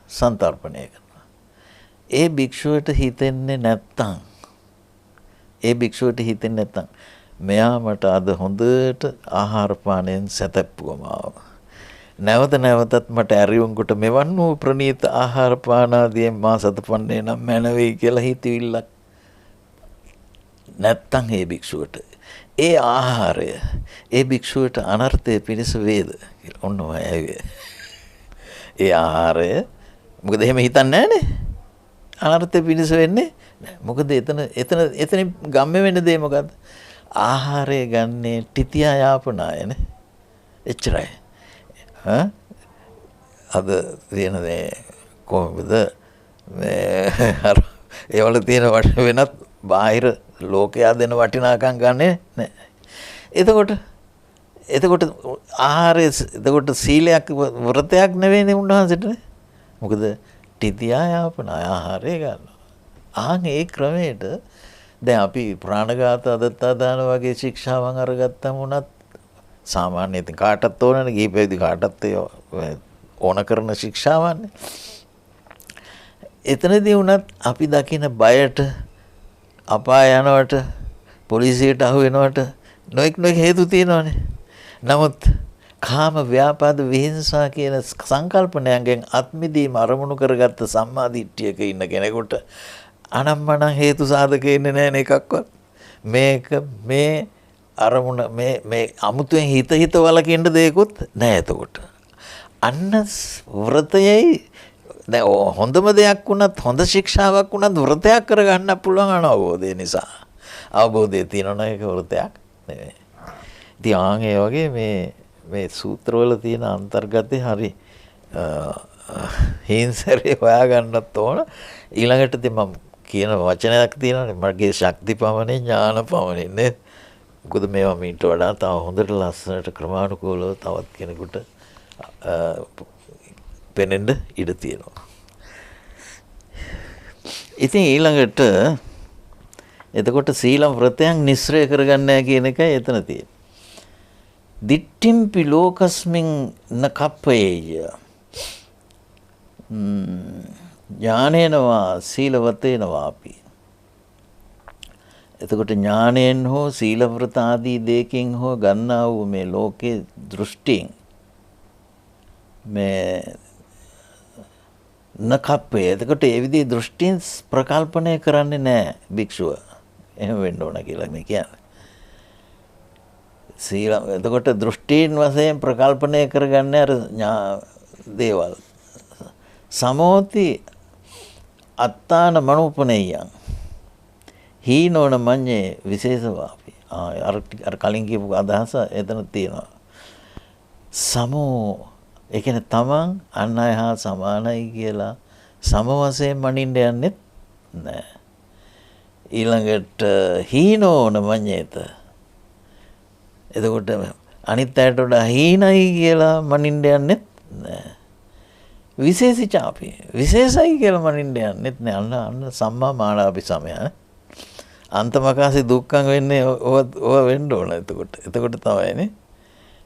සන්තර්පණය කරනවා. ඒ භික්ෂුවට හිතෙන්නේ නැත්තම් මෙයා මට අද හොඳට ආහාර පානයෙන් සැතැප්පුවම ආවා. නැවත නැවතත් මට ඇරියුම්කට මෙවන් වූ ප්‍රණීත ආහාර පාන ආදියෙන් මා සතපන්නේ නම් මැනවේ කියලා හිතවිල්ලක් නැත්තම් ඒ භික්ෂුවට ඒ ආහාරය ඒ භික්ෂුවට අනර්ථය පිණිස වේද කියලා ඔන්න ඔය ඇවිත් ඒ ආහාරය මොකද එහෙම හිතන්නේ නැහනේ අනර්ථය පිණිස වෙන්නේ මොකද එතන ගම්ම වෙන දේ මොකද්ද ආහාරය ගන්නේ තිතියා යාපනායනේ එච්චරයි අද තියෙන දේ කොහොමද ඒවල තියෙන වෙනත් බාහිර ලෝකයා දෙන වටිනාකම් ගන්නෙ නෑ. එතකොට ආහාරය එතකොට සීලයක් වෘතයක් නෙවෙයිනේ උන්වහන්සේට. මොකද තිතියා යාපන ආහාරය ගන්නවා. ආන් ඒ ක්‍රමයට දැන් අපි ප්‍රාණඝාත අදත්තාදාන වගේ ශික්ෂාවන් අරගත්තම උනත් සාමාන්‍ය ඉතින් කාටත් ඕනනේ ගිහිපෙදි කාටත් ඕන කරන ශික්ෂාවන්නේ. එතනදී උනත් අපි දකින බයට අපාය යනවට පොලිසියට අහු වෙනවට නොඑක් හේතු තියෙනවානේ. නමුත් කාම ව්‍යාපාද විහිංසා කියන සංකල්පණයන්ගෙන් අත්මිදීම අරමුණු කරගත්ත සම්මා දිට්ඨියක ඉන්න කෙනෙකුට අනම්මනම් හේතු සාධක ඉන්නේ නැහැ එකක්වත්. මේක මේ අරමුණ මේ අමුතුවෙන් හිත වලකින්න දෙයක්වත් නැහැ එතකොට. අන්න වෘතයයි දැන් හොඳම දෙයක් වුණත් හොඳ ශික්ෂාවක් වුණත් වෘතයක් කරගන්න පුළුවන් අවබෝධය නිසා. අවබෝධය තියෙනවා ඒක වෘතයක් නෙවෙයි. ඉතින් ආන් ඒ වගේ මේ සූත්‍රවල තියෙන අන්තර්ගතේ හරි හිංසරේ හොයාගන්නත් ඕන. ඊළඟට ඉතින් මම කියන වචනයක් තියෙනවානේ මගේ ශක්ති පමණේ ඥාන පමණේ නේද? මොකද මේවා මීට වඩා තව හොඳට ලස්සනට ක්‍රමානුකූලව තවත් කෙනෙකුට පෙනෙන්න ඉඩ තියෙනවා. ඉතින් ඊළඟට එතකොට සීලම් වෘතයන් නිස්සරය කරගන්නෑ කියන එකයි එතන තියෙන්නේ. දිට්ඨිම්පි ලෝකස්මින් නකප්පේය. ඥානේනවා සීලවතේනවා අපි. එතකොට ඥානයෙන් හෝ සීල වෘත ආදී දෙකකින් හෝ ගන්නා වූ මේ ලෝකේ දෘෂ්ටියෙන් මේ නකප්පේ. එතකොට ඒ විදිහේ දෘෂ්ටින් ප්‍රකල්පනය කරන්නේ නැහැ භික්ෂුව. එහෙම වෙන්න ඕන කියලා මේ කියන්නේ. සීල එතකොට දෘෂ්ටීන් වශයෙන් ප්‍රකල්පනය කරගන්නේ අර දේවල්. සමෝති අත්තාන මනෝපනේයං හීනෝන මඤ්ඤේ විශේෂවාපි. අර කලින් කියපු අදහස එතන තියෙනවා. සමෝ ඒ කියන්නේ තමන් අන් අය හා සමානයි කියලා සම වශයෙන් මනින්න යන්නෙත් නෑ. ඊළඟට හීනෝන මඤ්ඤේත. එතකොට අනිත් අයට වඩා හීනයි කියලා මනින්න යන්නෙත් නෑ. විශේෂිචාපි විශේෂයි කියලා මනින්න යන්නෙත් නෑ. අන්න සම්මා මානාපි සමය. අන්තමකාසි දුක්ඛං වෙන්නේ ඕව වෙන්න ඕන. එතකොට තමයිනේ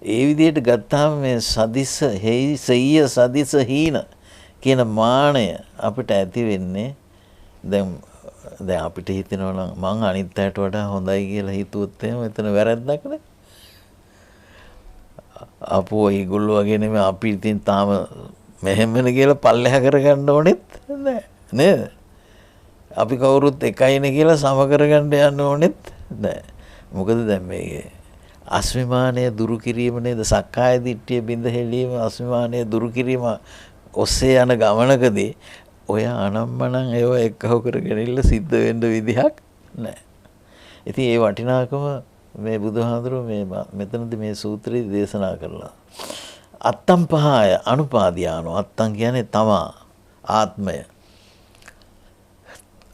ඒ විදිහට ගත්තාම මේ සදිස හේයි සෙය්‍ය සදිස හීන කියන මානය අපිට ඇති වෙන්නේ දැන් අපිට හිතෙනවා නම් මං අනිත් අයට වඩා හොඳයි කියලා හිතුවොත් එහෙම එතන වැරද්දක් නේ. අපෝ ඒගොල්ලෝ වගේ නෙමෙයි අපි ඉතින් තාම මෙහෙම වෙන කියලා පල්ලෙහා කරගන්න ඕනෙත් නෑ නේද? අපි කවුරුත් එකයිනේ කියලා සම කරගන්න යන්න ඕනෙත් නෑ. මොකද දැන් මේ අස්මිමානය දුරු කිරීම නේද? සක්කාය දිට්ඨිය බිඳ හෙළීම අස්මිමානය දුරු කිරීම ඔස්සේ යන ගමනකදී ඔය අනම්මනම් ඒව එක්කව කරගෙන ඉන්න සිද්ධ වෙන්න විදිහක් නෑ. ඉතින් ඒ වටිනාකම මේ බුදුහාඳුරු මේ මෙතනදී මේ සූත්‍රයේ දේශනා කරලා අත්තම් පහය අනුපාදියානෝ අත්තම් කියන්නේ තමා ආත්මය.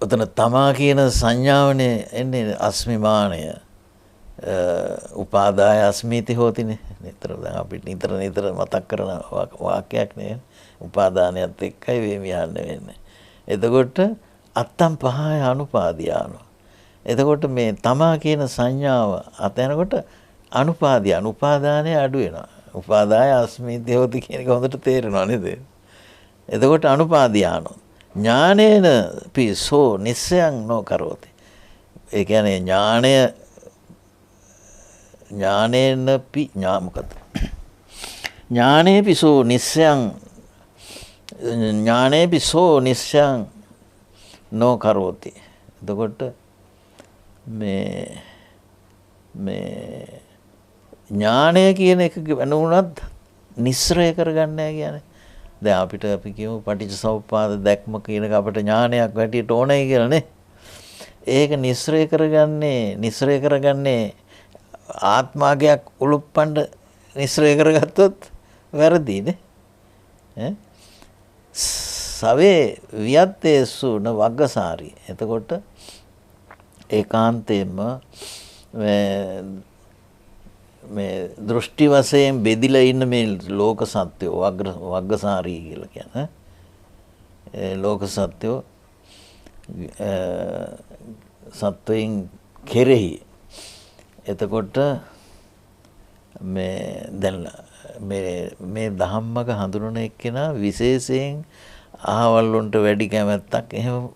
උතන තමා කියන සංඥාවනේ එන්නේ අස්මිමානය. උපාදාය අස්මීති හෝතිනේ. නිතර දැන් අපිට නිතර මතක් කරන වාක්‍යයක් නේ. උපාදානයත් එක්කයි වේම යන්න වෙන්නේ. එතකොට අත්තම් පහය අනුපාදියානෝ. එතකොට මේ තමා කියන සංඥාව අතනකොට උපාදානය අඩු වෙනවා. උපාදාය අස්මීති හෝති කියන එක හොඳට තේරෙනවා නේද? එතකොට අනුපාදියානෝ ඥානේන පිසෝ නිස්සයන් නොකරෝති. ඒ කියන්නේ ඥානේන පි ඥාමකත ඥානේ පිසෝ නිස්සයන් ඥානේ පිසෝ නිස්සයන් නොකරෝති. එතකොට මේ ඥානය කියන එක වෙනුණත් නිස්සරය කරගන්න කියන්නේ. දැන් අපිට අපි කියමු පටිච්චසමුප්පාද දැක්ම කියන එක අපිට ඥානයක් වැටියට ඕනේ කියලා නේ. ඒක නිස්සරය කරගන්නේ ආත්මාගයක් උලුප්පන්න නිස්සරය කරගත්තොත් වැරදිනේ. සවේ වියත්තේසු න වග්ගසාරී. එතකොට ඒකාන්තයෙන්ම මේ දෘෂ්ටි වශයෙන් බෙදිලා ඉන්න මේ ලෝක සත්‍යෝ වග්ගසාරී කියලා කියන්නේ. ලෝක සත්‍යෝ සත්වයින් කෙරෙහි. එතකොට මේ ධම්මක හඳුනන එක්කෙනා විශේෂයෙන් අහවල් වලට වැඩි කැමැත්තක් එහෙම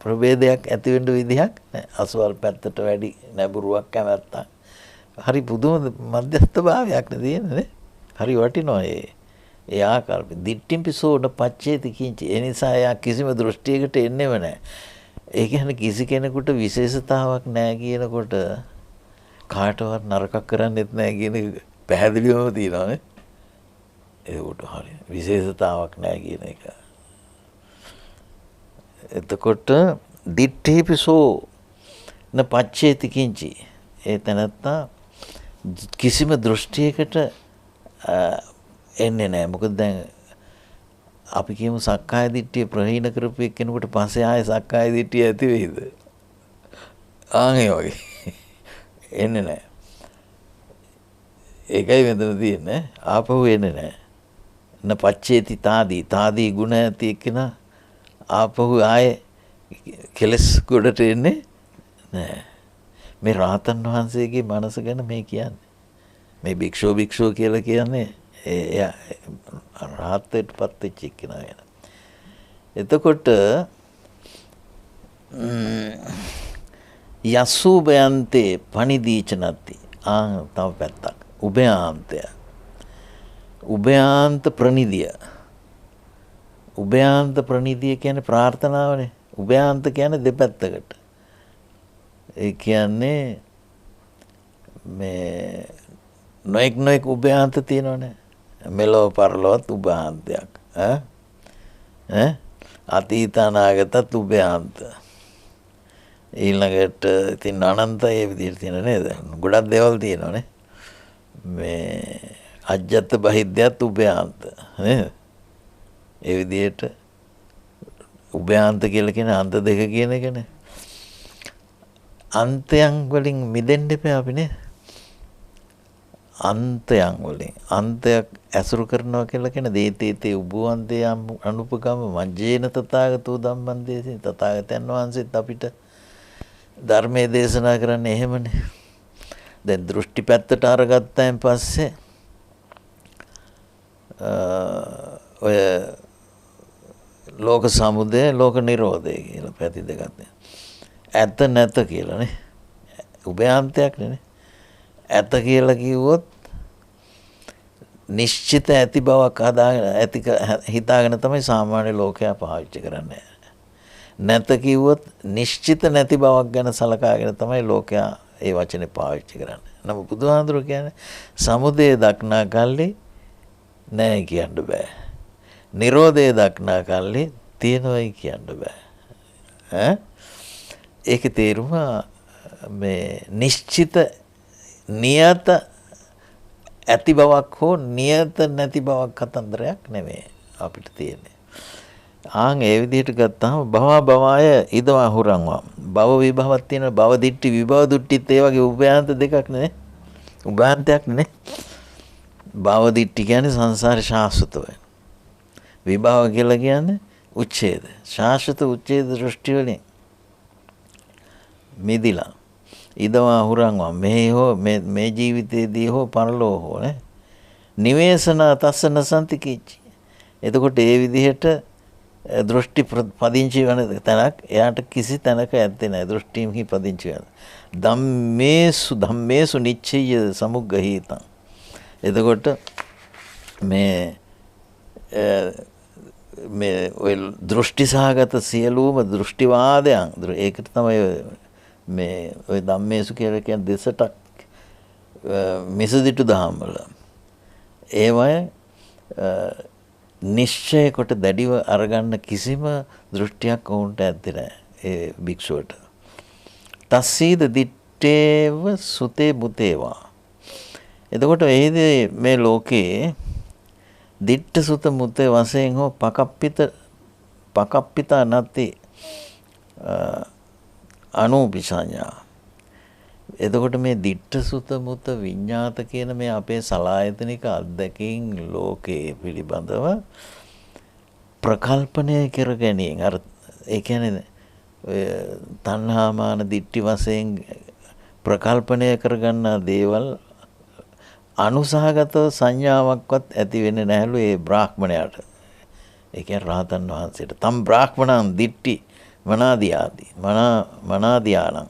ප්‍රභේදයක් ඇති වෙන්න විදිහක් නැහැ. අසවල් පැත්තට වැඩි නැඹුරුවක් කැමැත්තක්. හරි පුදුම මධ්‍යස්ථ භාවයක් නෙදීනේ. හරි වටිනවා ඒ ආකාරය. දිට්ඨිම්පිසෝඩ පච්චේති කිංචි. ඒ නිසා යා කිසිම දෘෂ්ටියකට එන්නේම නැහැ. ඒ කියන්නේ කිසි කෙනෙකුට විශේෂතාවක් නැහැ කියනකොට කාටවත් නරකක් කරන්නෙත් නැහැ කියන පැහැදිලිවම තියෙනවා නේ. ඒකට හරි විශේෂතාවක් නැහැ කියන එක. එතකොට දිට්ඨිපිසෝ න පච්චේති කිංචි. ඒ තැනත්තා කිසිම දෘෂ්ටියකට එන්නේ නැහැ. මොකද දැන් අපි කියමු සක්කාය දිට්ඨිය ප්‍රහීන කරපු එක්කෙනෙකුට පස්සේ ආයේ සක්කාය දිට්ඨිය ඇති වෙයිද? ආන්ගේ වගේ එන්නේ නැහැ. ඒකයි මෙතන තියෙන්නේ. ආපහු එන්නේ නැහැ. න පච්චේති තාදී ගුණ ඇති එක්කෙනා ආපහු ආයේ කෙලස් ගොඩට එන්නේ නැහැ. මේ රාතන් වහන්සේගේ මනස ගැන මේ කියන්නේ. මේ භික්ෂුව කියලා කියන්නේ එයා රාහතටපත් වෙච්ච එක්කෙනා ගැන. එතකොට යසුබයන්තේ පනිදීචනති. තව පැත්තක්. උභයාන්තය. උභයාන්ත ප්‍රනිදිය. උභයාන්ත ප්‍රනිදිය කියන්නේ ප්‍රාර්ථනාවනේ. උභයාන්ත කියන්නේ දෙපැත්තකට. ඒ කියන්නේ මේ නොඑක් උභයාන්ත තියෙනවනේ. මෙලොව පරලොවත් උභයාන්තයක්. අතීත අනාගතත් උභයාන්ත. ඊළඟට ඉතින් අනන්ත ඒ විදිහට තියෙන නේද? ගොඩක් දේවල් තියෙනවනේ. මේ අජ්ජත් බහිද්දයත් උභයාන්ත නේද? ඒ විදිහට උභයාන්ත කියලා කියන අන්ත දෙක කියන එකනේ. අන්තයන් වලින් මිදෙන්න එපා අපි නේ. අන්තයන් වලින් අන්තයක් ඇසුරු කරනවා කියලා කියන දේතේතේ උභවන්තේ අනුපගම මජ්ජේන තථාගතෝ ධම්මං තථාගතයන් වහන්සේත් අපිට ධර්මයේ දේශනා කරන්නේ එහෙමනේ. දැන් දෘෂ්ටි පැත්තට අරගත්තාන් පස්සේ ඔය ලෝක සමුදය ලෝක නිරෝධය කියලා පැති දෙකක් තියෙනවා. ඇත නැත කියලානේ. උභයාන්තයක් නේ. ඇත කියලා කිව්වොත් නිශ්චිත ඇති බවක් ඇති හිතාගෙන තමයි සාමාන්‍ය ලෝකයා පාවිච්චි කරන්නේ. නැත කිව්වොත් නිශ්චිත නැති බවක් ගැන සලකාගෙන තමයි ලෝකයා ඒ වචනේ පාවිච්චි කරන්නේ. නමුත් බුදුහාඳුර කියන්නේ සමුදය දක්නා කල්ලි නැහැ කියන්න බෑ. නිරෝධය දක්නා කල්ලි තියෙනවයි කියන්න බෑ. ඒකේ තේරුම මේ නිශ්චිත නියත ඇති බවක් හෝ නියත නැති බවක් කතන්දරයක් නෙමෙයි අපිට තියෙන්නේ. ආන් ඒ විදිහට ගත්තාම භවය ඉදවා හුරංවා. භව විභවක් තියෙන භව දිට්ටි විභව දුට්ටිත් ඒ වගේ උභයාන්ත දෙකක් නේ. උභයාන්තයක් නේ. භව දිට්ටි කියන්නේ සංසාර ශාස්වත වෙන. විභව කියලා කියන්නේ උච්ඡේද. ශාස්වත උච්ඡේද දෘෂ්ටි වලින් මිදිලා ඉදවා හුරංවා මේ ජීවිතයේදී හෝ පරලෝ හෝ නේ. නිවේසන තස්සන සම්තිකිච්චි. එතකොට ඒ විදිහට දෘෂ්ටි පදිංචි වෙන තැනක් එයාට කිසි තැනක ඇත්තේ නැහැ. දෘෂ්ටිෙහි පදිංචි වෙන. ධම්මේසු නිච්චය සමුග්ගහීතං. එතකොට මේ ඔය දෘෂ්ටි සහගත සියලුම දෘෂ්ටිවාදයන් ඒකට තමයි මේ ඔය ධම්මේසු කියලා කියන දෙසටක් මිසදිටු දහම් වල ඒවය නිශ්චය කොට දැඩිව අරගන්න කිසිම දෘෂ්ටියක් වුන්ට ඇත්තේ නැහැ ඒ භික්ෂුවට. තස්සීද දිත්තේව සුතේ බුතේවා. එතකොට එහිදී මේ ලෝකේ දිට්ඨ සුත මුතේ වශයෙන් හෝ පකප්පිත නැති අනුපිසඤ්ඤා. එතකොට මේ දිට්ඨ සුත මුත විඤ්ඤාත කියන මේ අපේ සලායතනික අත්දැකීම් ලෝකයේ පිළිබඳව ප්‍රකල්පනය කර ගැනීම. අර ඒ කියන්නේ තණ්හාමාන දිට්ඨි වශයෙන් ප්‍රකල්පනය කරගන්නා දේවල් අනුසහගත සංඥාවක්වත් ඇති වෙන්නේ නැහැලු ඒ බ්‍රාහ්මණයාට. ඒ කියන්නේ රහතන් වහන්සේට. තම් බ්‍රාහ්මණං දිට්ඨි මනාදියාණං.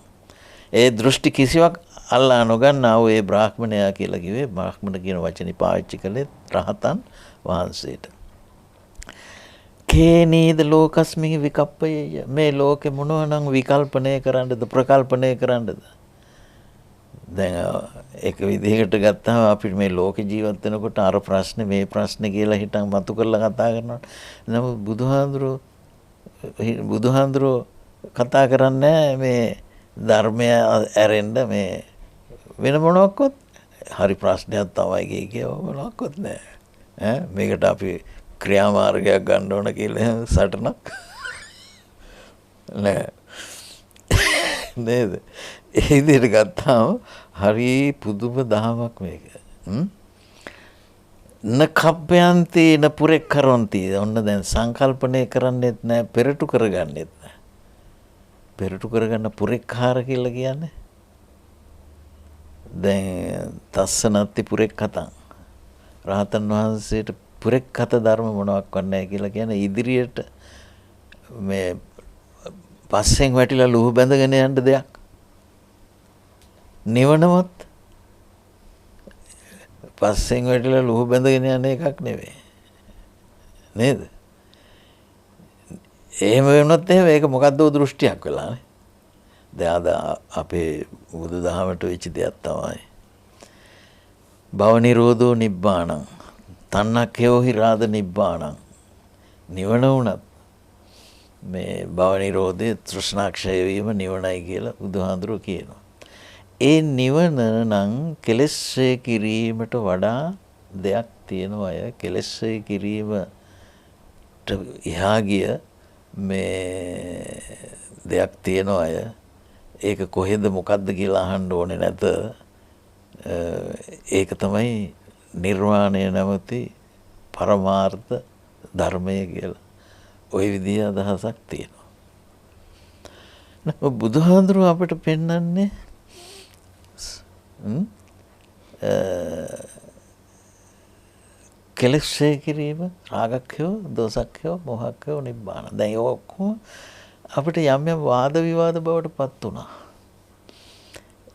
ඒ දෘෂ්ටි කිසිවක් අල්ලා නොගන්නා වූ ඒ බ්‍රාහ්මණයා කියලා කිව්වේ බ්‍රාහ්මණ කියන වචනේ පාවිච්චි කළේ රහතන් වහන්සේට. කේනීද ලෝකස්මිහි විකප්පය. මේ ලෝකේ මොනවනම් විකල්පනය කරන්නද ප්‍රකල්පනය කරන්නද? දැන් ඒක විදිහකට ගත්තාම අපිට මේ ලෝකේ ජීවත් වෙනකොට අර ප්‍රශ්නේ මේ ප්‍රශ්නේ කියලා හිතන් මතු කරලා කතා කරනවා. නමුත් බුදුහාඳුරෝ කතා කරන්නේ මේ ධර්මය ඇරෙන්න මේ වෙන මොනක්වත් හරි ප්‍රශ්නයක් තමයි කියව මොනක්වත් නැහැ. මේකට අපි ක්‍රියාමාර්ගයක් ගන්න ඕන කියලා සටනක් නෑ නේද? ඒ විදිහට ගත්තාම හරි පුදුම දහමක් මේක. නකප්පයන්ති නපුරෙක් කරොන්ති. ඔන්න දැන් සංකල්පණය කරන්නේත් නැහැ, පෙරටු කරගන්නෙත් නැහැ. පෙරටු කරගන්න පුරෙක්කාර කියලා කියන්නේ දැන් තස්සනත්ති පුරෙක්කතං. රහතන් වහන්සේට පුරෙක්කත ධර්ම මොනවක් නැහැ කියලා කියන්නේ ඉදිරියට මේ පස්සෙන් වැටිලා ලුහු බැඳගෙන යන්න දෙයක්. නිවනවත් පස්සෙන් වැටිලා ලුහු බැඳගෙන යන එකක් නෙවෙයි. නේද? එහෙම වෙනොත් එහෙම ඒක මොකද්ද දෘෂ්ටියක් වෙලානේ. දැන් අද අපේ බුදුදහමට වෙච්ච දෙයක් තමයි භව නිරෝධෝ නිබ්බාණං තණ්හක්ඛයෝ හිරාද නිබ්බාණං. නිවන උනත් මේ භව නිරෝධේ තෘෂ්ණාක්ෂය වීම නිවනයි කියලා බුදුහාඳුරෝ කියනවා. ඒ නිවන නම් කෙලෙස් කිරීමට වඩා දෙයක් තියෙනවා. අය කෙලෙස් කිරීමට එහා ගිය මේ දෙයක් තියෙනවා. අය ඒක කොහෙද මොකද්ද කියලා අහන්න ඕනේ නැත. ඒක තමයි නිර්වාණය නැමැති පරමාර්ථ ධර්මය කියලා. ওই විදිහ අදහසක් තියෙනවා. බුදුහාඳුරෝ අපිට පෙන්වන්නේ කෙලෙස් කිරීම රාගක්ඛයෝ දෝසක්ඛයෝ මොහක්ඛයෝ නිබ්බාන. දැන් ඒ ඔක්කොම අපිට යම් යම් වාද විවාද බවට පත් වුණා.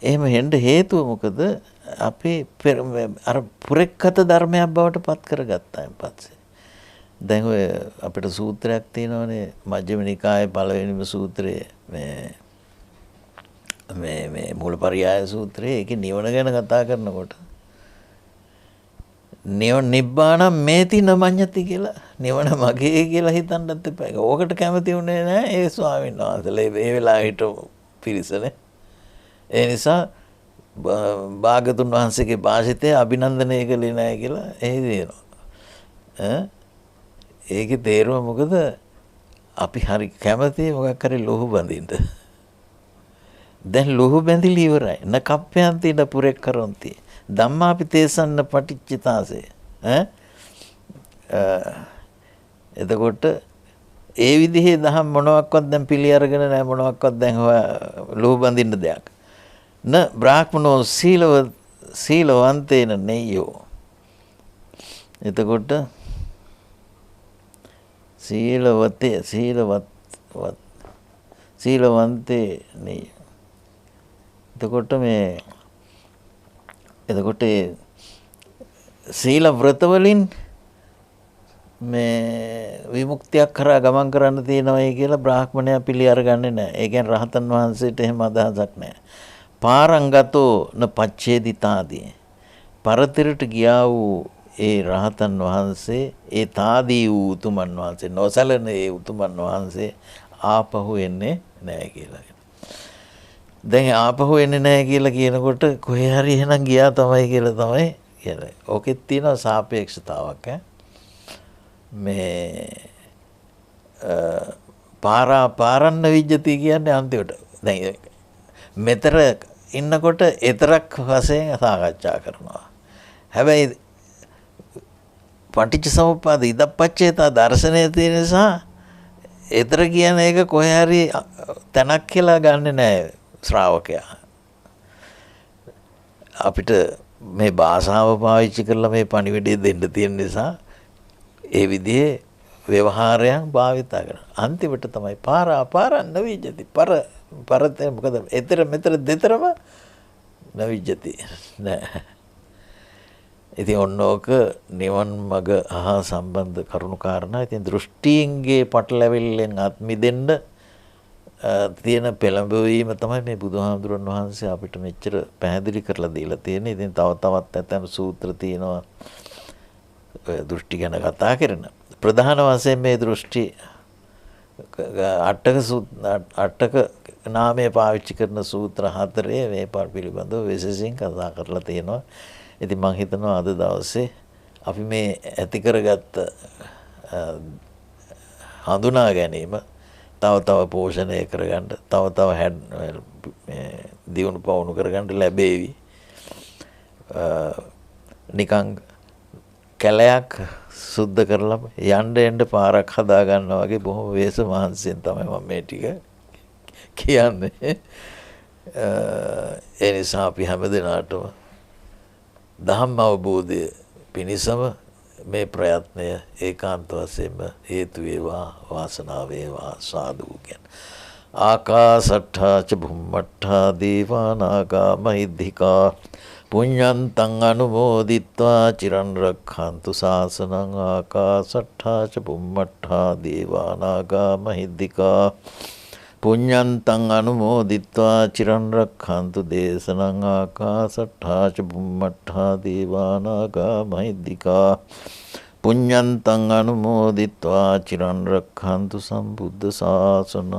එහෙම හෙන්න හේතුව මොකද? අපි අර පුරෙක්කත ධර්මයක් බවට පත් කරගත්තාන් පස්සේ. දැන් ඔය අපිට සූත්‍රයක් තියෙනවනේ මජ්ක්‍ධිම නිකායේ පළවෙනිම සූත්‍රය මේ මූලපරියාය සූත්‍රය. ඒකේ නිවන ගැන කතා කරනකොට නිබ්බාණං මේති නමඤ්ඤති කියලා නිවන මගේ කියලා හිතන්නත් එපා. ඕකට කැමති උනේ නැහැ ඒ ස්වාමීන් වහන්සේලා. ඒ වෙලාවේ හිටපු පිරිසනේ. ඒ නිසා භාගතුන් වහන්සේගේ භාෂිතය අභිනන්දනය කළේ නැහැ කියලා එහි දෙනවා. ඒකේ තේරුම මොකද? අපි හරි කැමති මොකක් හරි ලෝහ බඳින්න. දැන් ලෝහ බැඳිලි ඉවරයි. නකප්පයන්ති න පුරෙක් කරොන්ති. ධම්මාපි තේසන්න පටිච්චිතාසේ. එතකොට ඒ විදිහේ දහම් මොනවාක්වත් දැන් පිළි අරගෙන නැහැ. මොනවාක්වත් දැන් ලෝහ බඳින්න දෙයක්. න බ්‍රාහ්මනෝ සීලවන්තේන නෙය්‍යෝ. එතකොට සීලවන්තේ නෙය්‍ය. එතකොට සීල ව්‍රත වලින් මේ විමුක්තියක් කරා ගමන් කරන්න තියෙනවයි කියලා බ්‍රාහ්මණයා පිළි අරගන්නේ නැහැ. ඒ කියන්නේ රහතන් වහන්සේට එහෙම අදහසක් නැහැ. පාරංගතෝ න පච්ඡේදිතාදී. පරතරට ගියා වූ ඒ රහතන් වහන්සේ ඒ තාදී වූ උතුමන් වහන්සේ නොසලන ඒ උතුමන් වහන්සේ ආපහු එන්නේ නැහැ කියලා. දැන් ආපහු එන්නේ නැහැ කියලා කියනකොට කොහේ හරි එහෙනම් ගියා තමයි කියලා තමයි කියන්නේ. ඕකෙත් තියෙනවා සාපේක්ෂතාවක් මේ පාරන්න විජ්ජති කියන්නේ අන්තිමට. දැන් මෙතර ඉන්නකොට එතරක් වශයෙන් සාකච්ඡා කරනවා. හැබැයි පටිච්ච සමුප්පාද ඉදප්පච්චේතා දර්ශනය තියෙන නිසා එතර කියන එක කොහේ හරි තැනක් කියලා ගන්නෙ නැහැ ශ්‍රාවකයා. අපිට මේ භාෂාව පාවිච්චි කරලා මේ පණිවිඩය දෙන්න තියෙන නිසා ඒ විදිහේ ව්‍යවහාරයන් භාවිතා කරනවා. අන්තිමට තමයි පාරන්න විජ්ජති. පරතේ මොකද? එතර මෙතර දෙතරම නවිජ්ජති නෑ. ඉතින් ඔන්නෝක නිවන් මඟ හා සම්බන්ධ කරුණු කාරණා. ඉතින් දෘෂ්ටීන්ගේ පටලැවිල්ලෙන් අත් මිදෙන්න තියෙන පෙළඹවීම තමයි මේ බුදුහාමුදුරන් වහන්සේ අපිට මෙච්චර පැහැදිලි කරලා දීලා තියෙන්නේ. ඉතින් තවත් ඇතැම් සූත්‍ර තියෙනවා දෘෂ්ටි ගැන කතා කරන. ප්‍රධාන වශයෙන් මේ දෘෂ්ටි අටක නාමය පාවිච්චි කරන සූත්‍ර 4 මේ පිළිබඳව විශේෂයෙන් කතා කරලා තියෙනවා. ඉතින් මම හිතනවා අද දවසේ අපි මේ ඇති කරගත්ත හඳුනා ගැනීම තව පෝෂණය කරගන්න, තව දියුණු පවුණු කරගන්න ලැබේවි. නිකන් කැලයක් සුද්ධ කරලා යන්න පාරක් හදා ගන්නවා වගේ බොහොම වේස මහන්සියෙන් තමයි මම මේ ටික කියන්නේ. ඒ නිසා අපි හැමදෙනාටම ධම්ම අවබෝධය පිණිසම මේ ප්‍රයත්නය ඒකාන්ත වශයෙන්ම හේතු වේවා, වාසනාව වේවා. සාදු කියන ආකාසට්ඨා ච බුම්මට්ඨා දේවා නාග මහිද්దికා පුඤ්ඤන්තං අනුමෝදිත්වා චිරන් රක්ඛන්තු ශාසනං. ආකාසට්ඨා ච බුම්මට්ඨා දේවා නාග මහිද්దికා පුඤ්ඤන්තං අනුමෝදිත්වා චිරන් රක්ඛන්තු දේශනං. ආකාසට්ඨා ච බුම්මට්ඨා දේවා නාග මහිද්దికා පුඤ්ඤන්තං අනුමෝදිත්වා චිරන් රක්ඛන්තු සම්බුද්ධ ශාසනං.